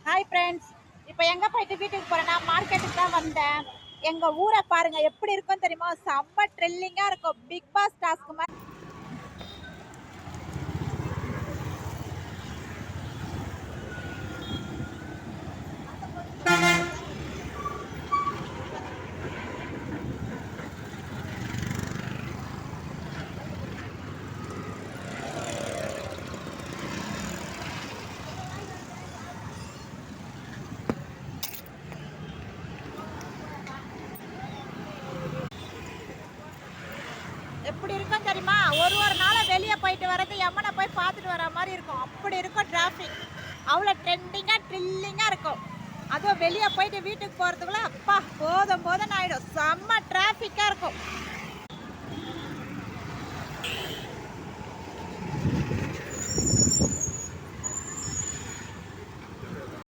Hi friends. இப்போ எங்கே போயிட்டு வீட்டுக்கு போகிறேன்னா மார்க்கெட்டுக்கு தான் வந்தேன். எங்கள் ஊரை பாருங்கள் எப்படி இருக்கும் தெரியுமா? செம்ம ட்ரில்லிங்காக இருக்கும். பிக் பாஸ் டாஸ்க் மாதிரி. எப்படி இருக்கும் தெரியுமா? ஒரு நாளும் வெளியே போயிட்டு வர்றது எம்மனை போய் பார்த்துட்டு வர மாதிரி இருக்கும். அப்படி இருக்கும் டிராஃபிக். அவ்வளோ ட்ரெண்டிங்காக ட்ரில்லிங்காக இருக்கும். அதுவும் வெளியே போயிட்டு வீட்டுக்கு போகிறதுக்குள்ள அப்பா போதும் போதும்னு ஆகிடும். செம்ம டிராஃபிக்காக இருக்கும்.